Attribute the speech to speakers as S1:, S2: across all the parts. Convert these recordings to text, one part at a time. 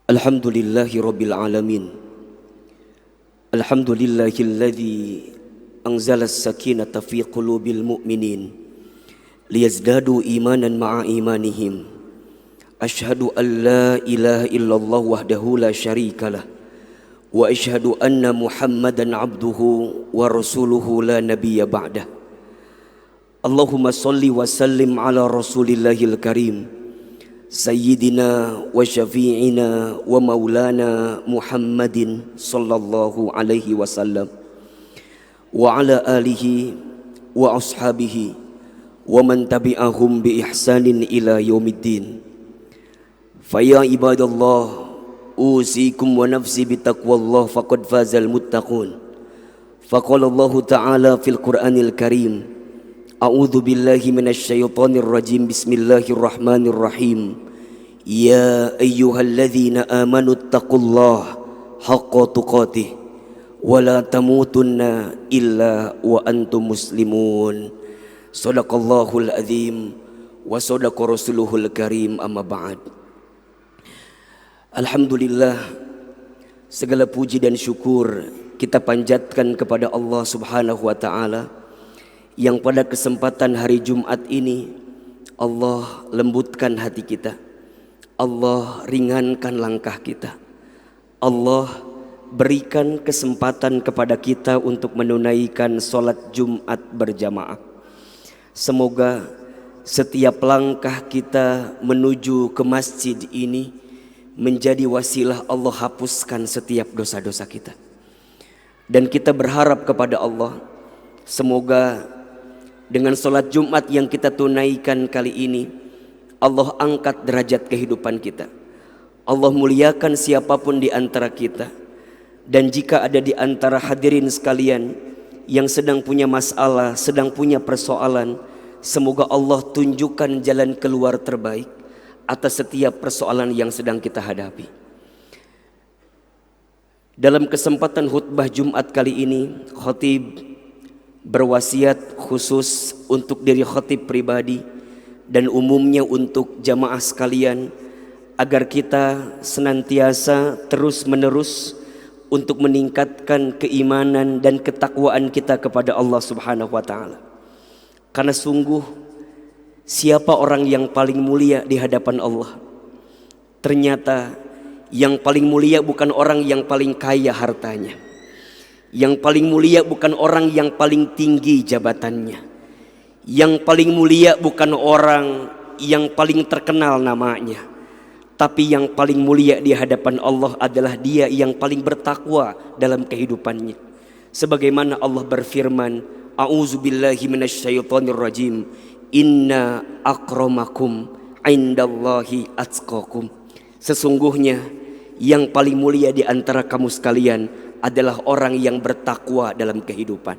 S1: Alhamdulillahi Rabbil Alamin. Alhamdulillahilladzi anzala as-sakinata fi qulubil mu'minin liyazdadu imanan ma'a imanihim. Ashhadu an la ilaha illallah wahdahu la syarikalah wa ashhadu anna Muhammadan abduhu wa rasuluhu la nabiyya ba'dah. Allahumma salli wa sallim ala rasulillahil karim Sayyidina wa syafi'ina wa maulana Muhammadin sallallahu alaihi wasallam wa ala alihi wa ashabihi wa man tabi'ahum bi ihsanin ila yaumiddin. Faya ibadallah, usikum wa nafsi bitaqwallah faqad fazal muttaqun. Faqala Allah ta'ala fil Qur'anil Karim, a'udzu billahi minasy syaithanir rajim, bismillahirrahmanirrahim. Ya ayyuhalladzina amanu taqullaha haqqa tuqatih wa la tamutunna illa wa antum muslimun. Shadaqallahul azim wa shadaqa rasuluhul karim, amma ba'd. Alhamdulillah, segala puji dan syukur kita panjatkan kepada Allah Subhanahu wa ta'ala yang pada kesempatan hari Jumat ini Allah lembutkan hati kita, Allah ringankan langkah kita, Allah berikan kesempatan kepada kita untuk menunaikan sholat Jumat berjamaah. Semoga setiap langkah kita menuju ke masjid ini menjadi wasilah Allah hapuskan setiap dosa-dosa kita. Dan kita berharap kepada Allah, semoga dengan sholat Jumat yang kita tunaikan kali ini, Allah angkat derajat kehidupan kita, Allah muliakan siapapun di antara kita. Dan jika ada di antara hadirin sekalian yang sedang punya masalah, sedang punya persoalan, semoga Allah tunjukkan jalan keluar terbaik atas setiap persoalan yang sedang kita hadapi. Dalam kesempatan khutbah Jumat kali ini, khatib berwasiat khusus untuk diri khatib pribadi dan umumnya untuk jamaah sekalian, agar kita senantiasa terus menerus untuk meningkatkan keimanan dan ketakwaan kita kepada Allah Subhanahu wa ta'ala. Karena sungguh, siapa orang yang paling mulia di hadapan Allah? Ternyata yang paling mulia bukan orang yang paling kaya hartanya, yang paling mulia bukan orang yang paling tinggi jabatannya, yang paling mulia bukan orang yang paling terkenal namanya, tapi yang paling mulia di hadapan Allah adalah dia yang paling bertakwa dalam kehidupannya. Sebagaimana Allah berfirman, a'udzubillahi minasyaitonir rajim, inna akramakum indallahi atqakum. Sesungguhnya yang paling mulia di antara kamu sekalian adalah orang yang bertakwa dalam kehidupan.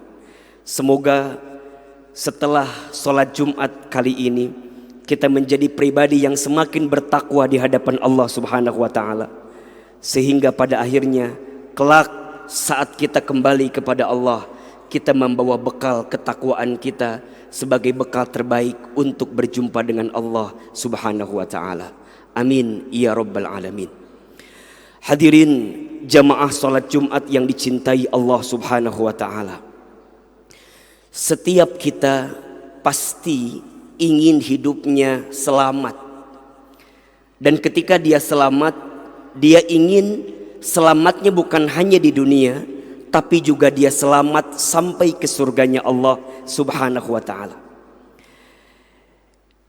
S1: Semoga setelah sholat Jumat kali ini kita menjadi pribadi yang semakin bertakwa di hadapan Allah Subhanahu wa ta'ala, sehingga pada akhirnya kelak saat kita kembali kepada Allah, kita membawa bekal ketakwaan kita sebagai bekal terbaik untuk berjumpa dengan Allah Subhanahu wa ta'ala. Amin ya rabbal alamin. Hadirin jamaah salat Jumat yang dicintai Allah Subhanahu wa ta'ala, setiap kita pasti ingin hidupnya selamat. Dan ketika dia selamat, dia ingin selamatnya bukan hanya di dunia, tapi juga dia selamat sampai ke surganya Allah Subhanahu wa ta'ala.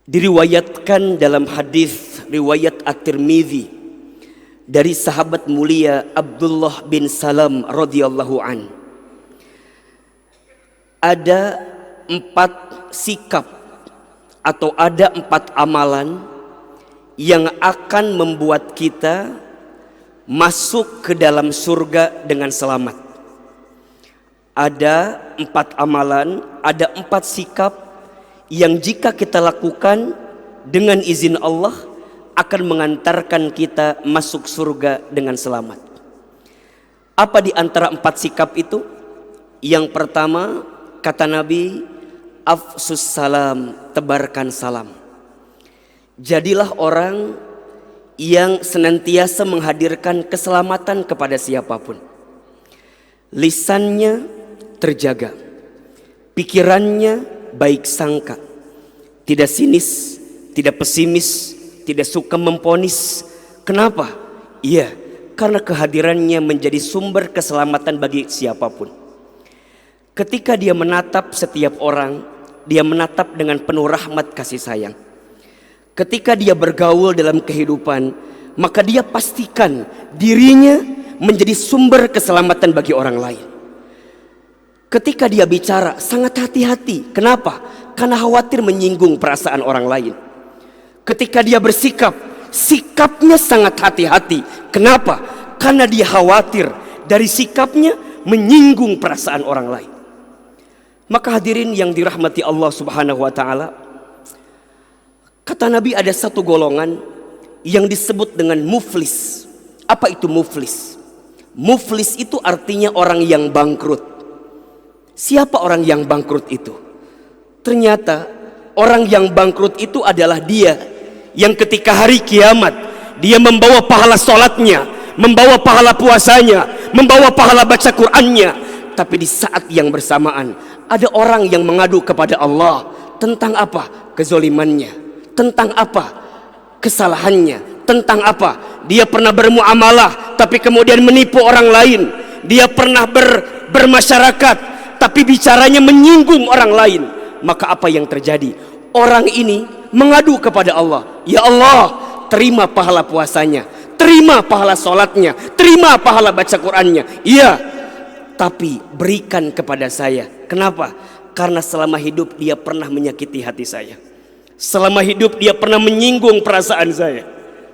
S1: Diriwayatkan dalam hadis riwayat At-Tirmidzi dari sahabat mulia Abdullah bin Salam radhiyallahu an, ada 4 sikap atau ada 4 amalan yang akan membuat kita masuk ke dalam surga dengan selamat. Ada 4 amalan, ada 4 sikap yang jika kita lakukan dengan izin Allah akan mengantarkan kita masuk surga dengan selamat. Apa di antara 4 sikap itu? Yang pertama, kata Nabi, afsus salam, tebarkan salam. Jadilah orang yang senantiasa menghadirkan keselamatan kepada siapapun. Lisannya terjaga, pikirannya baik sangka, tidak sinis, tidak pesimis, tidak suka memponis. Kenapa? Iya, karena kehadirannya menjadi sumber keselamatan bagi siapapun. Ketika dia menatap setiap orang, dia menatap dengan penuh rahmat kasih sayang. Ketika dia bergaul dalam kehidupan, maka dia pastikan dirinya menjadi sumber keselamatan bagi orang lain. Ketika dia bicara, sangat hati-hati. Kenapa? Karena khawatir menyinggung perasaan orang lain. Ketika dia bersikap, sikapnya sangat hati-hati. Kenapa? Karena dia khawatir dari sikapnya menyinggung perasaan orang lain. Maka hadirin yang dirahmati Allah Subhanahu wa taala, kata Nabi ada satu golongan yang disebut dengan muflis. Apa itu muflis? Muflis itu artinya orang yang bangkrut. Siapa orang yang bangkrut itu? Ternyata orang yang bangkrut itu adalah dia yang ketika hari kiamat dia membawa pahala sholatnya, membawa pahala puasanya, membawa pahala baca Qur'annya, tapi di saat yang bersamaan ada orang yang mengadu kepada Allah tentang apa? Kezolimannya. Tentang apa? Kesalahannya. Tentang apa? Dia pernah bermuamalah tapi kemudian menipu orang lain. Dia pernah bermasyarakat tapi bicaranya menyinggung orang lain. Maka apa yang terjadi? Orang ini mengadu kepada Allah. Ya Allah, terima pahala puasanya, terima pahala sholatnya, terima pahala baca Qur'annya. Iya, tapi berikan kepada saya. Kenapa? Karena selama hidup dia pernah menyakiti hati saya. Selama hidup dia pernah menyinggung perasaan saya.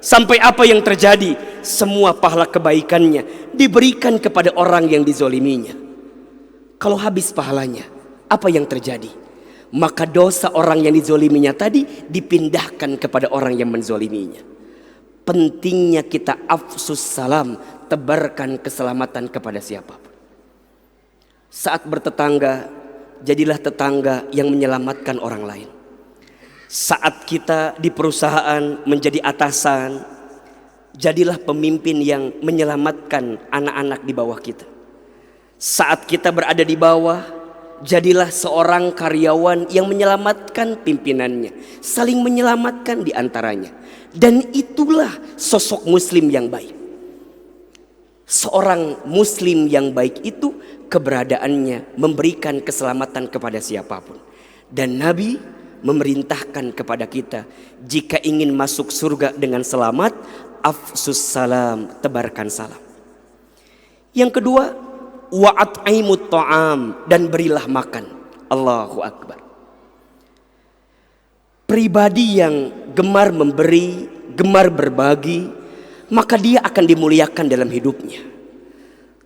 S1: Sampai apa yang terjadi? Semua pahala kebaikannya diberikan kepada orang yang dizoliminya. Kalau habis pahalanya, apa yang terjadi? Maka dosa orang yang dizoliminya tadi dipindahkan kepada orang yang menzoliminya. Pentingnya kita afsus salam, tebarkan keselamatan kepada siapapun. Saat bertetangga, jadilah tetangga yang menyelamatkan orang lain. Saat kita di perusahaan menjadi atasan, jadilah pemimpin yang menyelamatkan anak-anak di bawah kita. Saat kita berada di bawah, jadilah seorang karyawan yang menyelamatkan pimpinannya, saling menyelamatkan di antaranya. Dan itulah sosok muslim yang baik. Seorang muslim yang baik itu keberadaannya memberikan keselamatan kepada siapapun. Dan Nabi memerintahkan kepada kita, jika ingin masuk surga dengan selamat, afsus salam, tebarkan salam. Yang kedua, wa'at'imut ta'am, dan berilah makan. Allahu Akbar. Pribadi yang gemar memberi, gemar berbagi, maka dia akan dimuliakan dalam hidupnya.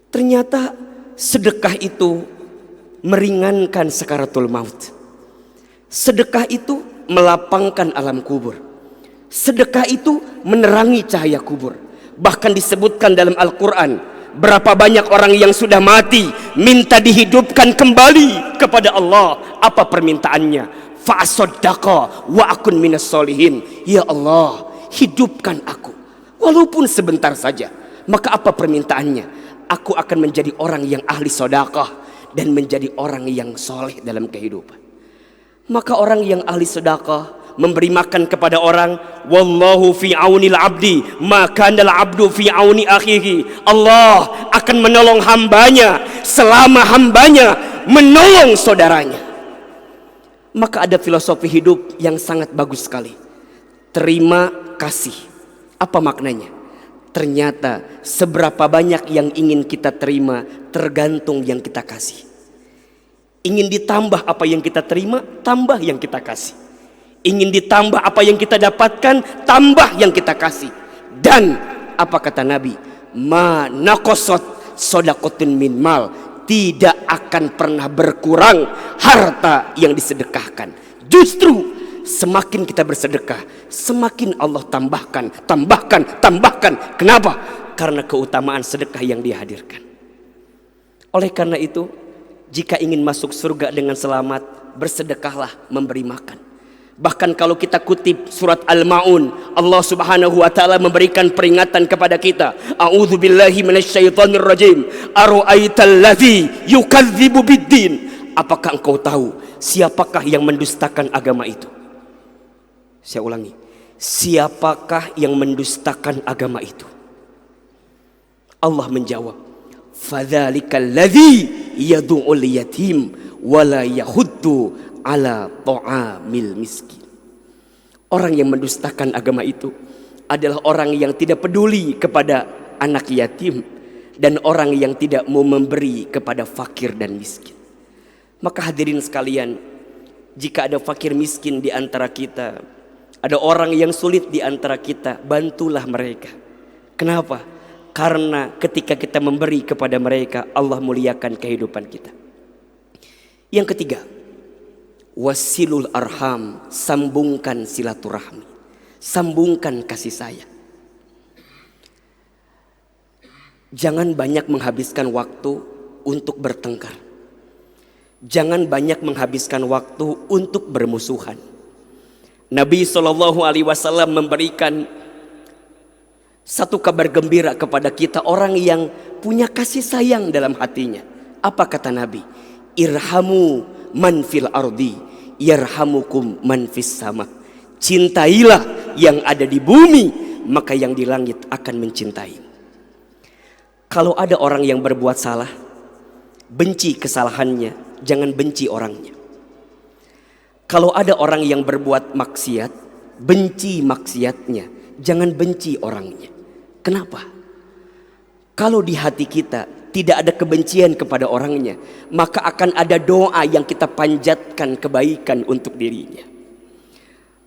S1: Ternyata sedekah itu meringankan sakaratul maut. Sedekah itu melapangkan alam kubur. Sedekah itu menerangi cahaya kubur. Bahkan disebutkan dalam Al-Quran, berapa banyak orang yang sudah mati minta dihidupkan kembali kepada Allah. Apa permintaannya? Fa'asaddaqa wa akun minas solihin. Ya Allah, hidupkan aku walaupun sebentar saja. Maka apa permintaannya? Aku akan menjadi orang yang ahli sedekah dan menjadi orang yang soleh dalam kehidupan. Maka orang yang ahli sedekah memberi makan kepada orang, wallahu fi aunil abdi maka al abdu fi auni akhihi. Allah akan menolong hambanya selama hambanya menolong saudaranya. Maka ada filosofi hidup yang sangat bagus sekali. Terima kasih. Apa maknanya? Ternyata seberapa banyak yang ingin kita terima tergantung yang kita kasih. Ingin ditambah apa yang kita terima, tambah yang kita kasih. Ingin ditambah apa yang kita dapatkan, tambah yang kita kasih. Dan apa kata Nabi? Ma naqasat shadaqatun min mal. Tidak akan pernah berkurang harta yang disedekahkan. Justru semakin kita bersedekah, semakin Allah tambahkan. Kenapa? Karena keutamaan sedekah yang dihadirkan. Oleh karena itu, jika ingin masuk surga dengan selamat, bersedekahlah memberi makan. Bahkan kalau kita kutip surat Al-Maun, Allah Subhanahu wa taala memberikan peringatan kepada kita. A'udzubillahi minasyaitonir rajim. Ara'aital ladzi yukadzibu biddin. Apakah engkau tahu siapakah yang mendustakan agama itu? Saya ulangi. Siapakah yang mendustakan agama itu? Allah menjawab, fadzalikal ladzi yad'ul yatim wala yahuddu ala ta'amil miskin. Orang yang mendustakan agama itu adalah orang yang tidak peduli kepada anak yatim dan orang yang tidak mau memberi kepada fakir dan miskin. Maka hadirin sekalian, jika ada fakir miskin di antara kita, ada orang yang sulit di antara kita, bantulah mereka. Kenapa? Karena ketika kita memberi kepada mereka, Allah muliakan kehidupan kita. Yang ketiga, wasilul arham, sambungkan silaturahmi, sambungkan kasih sayang. Jangan banyak menghabiskan waktu untuk bertengkar. Jangan banyak menghabiskan waktu untuk bermusuhan. Nabi SAW memberikan satu kabar gembira kepada kita, orang yang punya kasih sayang dalam hatinya. Apa kata Nabi? Irhamu man fil ardi yarhamukum man fis sama. Cintailah yang ada di bumi, maka yang di langit akan mencintai. Kalau ada orang yang berbuat salah, benci kesalahannya, jangan benci orangnya. Kalau ada orang yang berbuat maksiat, benci maksiatnya, jangan benci orangnya. Kenapa? Kalau di hati kita tidak ada kebencian kepada orangnya, maka akan ada doa yang kita panjatkan kebaikan untuk dirinya.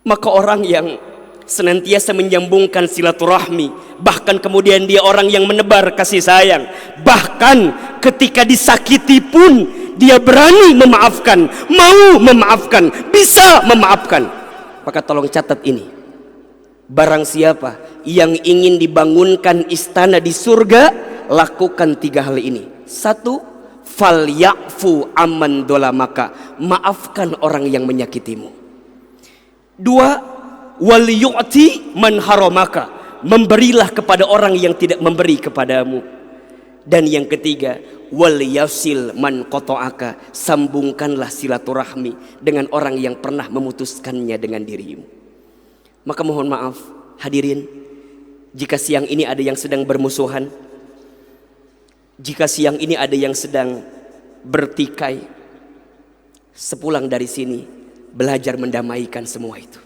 S1: Maka orang yang senantiasa menyambungkan silaturahmi, bahkan kemudian dia orang yang menebar kasih sayang, bahkan ketika disakiti pun dia berani memaafkan, mau memaafkan, bisa memaafkan. Maka tolong catat ini. Barang siapa yang ingin dibangunkan istana di surga, lakukan 3 hal ini. 1, falyafu amman dolamaka, maafkan orang yang menyakitimu. 2, wal yu'ti man haramaka, memberilah kepada orang yang tidak memberi kepadamu. Dan yang ketiga, wal yasil man qata'aka, sambungkanlah silaturahmi dengan orang yang pernah memutuskannya dengan dirimu. Maka mohon maaf hadirin, jika siang ini ada yang sedang bermusuhan, jika siang ini ada yang sedang bertikai, sepulang dari sini belajar mendamaikan semua itu.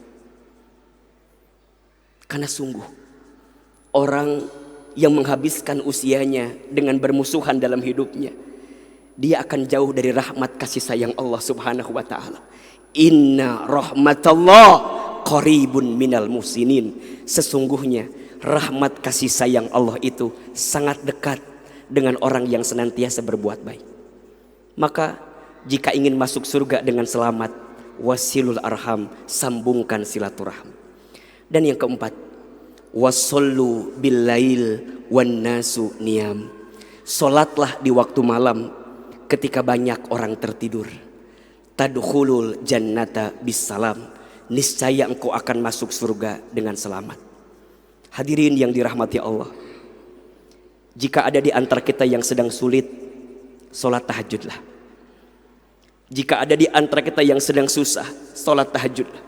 S1: Karena sungguh orang yang menghabiskan usianya dengan bermusuhan dalam hidupnya, dia akan jauh dari rahmat kasih sayang Allah Subhanahu wa taala. Inna rahmatallah qaribun minal muhsinin. Sesungguhnya rahmat kasih sayang Allah itu sangat dekat dengan orang yang senantiasa berbuat baik. Maka jika ingin masuk surga dengan selamat, wasilul arham, sambungkan silaturahmi. Dan yang keempat, wasollu billail wan nasu niyam, solatlah di waktu malam ketika banyak orang tertidur. Tadkhulul jannata bisalam, niscaya engkau akan masuk surga dengan selamat. Hadirin yang dirahmati Allah, jika ada di antara kita yang sedang sulit, sholat tahajudlah. Jika ada di antara kita yang sedang susah, sholat tahajudlah.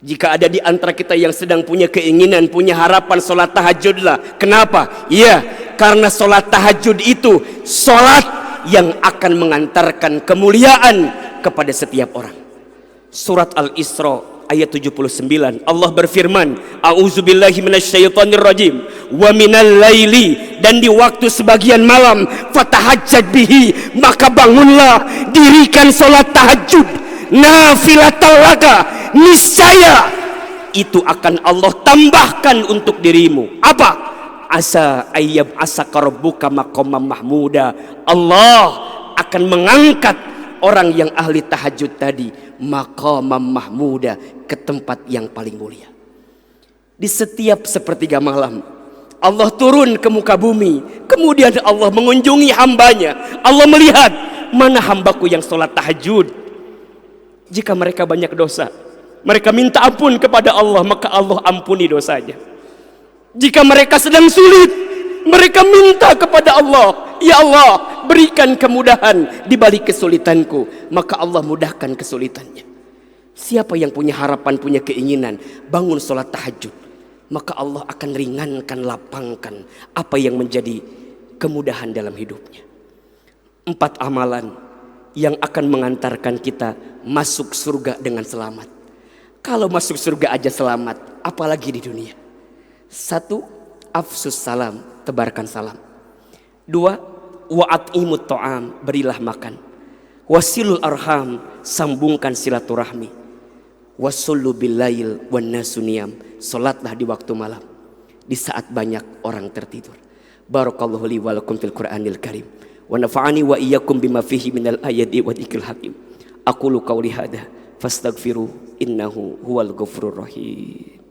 S1: Jika ada di antara kita yang sedang punya keinginan, punya harapan, sholat tahajudlah. Kenapa? Iya, karena sholat tahajud itu sholat yang akan mengantarkan kemuliaan kepada setiap orang. Surat Al-Isra ayat 79, Allah berfirman, a'udzubillahi minasyaitonir rajim, wa minal laili, dan di waktu sebagian malam, fatahajjad bihi, maka bangunlah, dirikan salat tahajud, nafilatan laka, niscaya itu akan Allah tambahkan untuk dirimu. Apa? Asa ayyab asaka rabbuka maqamam mahmuda, Allah akan mengangkat orang yang ahli tahajud tadi maqamam mahmuda, ke tempat yang paling mulia. Di setiap sepertiga malam Allah turun ke muka bumi, kemudian Allah mengunjungi hambanya. Allah melihat mana hambaku yang sholat tahajud. Jika mereka banyak dosa, Mereka minta ampun kepada Allah, maka Allah ampuni dosanya. Jika mereka sedang sulit, mereka minta kepada Allah, ya Allah, berikan kemudahan di balik kesulitanku, maka Allah mudahkan kesulitannya. Siapa yang punya harapan, punya keinginan bangun sholat tahajud, maka Allah akan ringankan, lapangkan apa yang menjadi kemudahan dalam hidupnya. 4 amalan yang akan mengantarkan kita masuk surga dengan selamat. Kalau masuk surga aja selamat, apalagi di dunia. 1. Afsus salam, tebarkan salam. 2. Wa'at'imut ta'am, berilah makan. Wasilul arham, sambungkan silaturahmi. Wasullu billail wan nasu niyam, salatlah di waktu malam, di saat banyak orang tertidur. Barakallahu li wa lakum fil Qur'anil Karim. Wa nafa'ani wa iyyakum bima fihi minal ayati wa dzikril hakim. Aqulu qawli hadza fastaghfiru innahu huwal ghafurur rahim.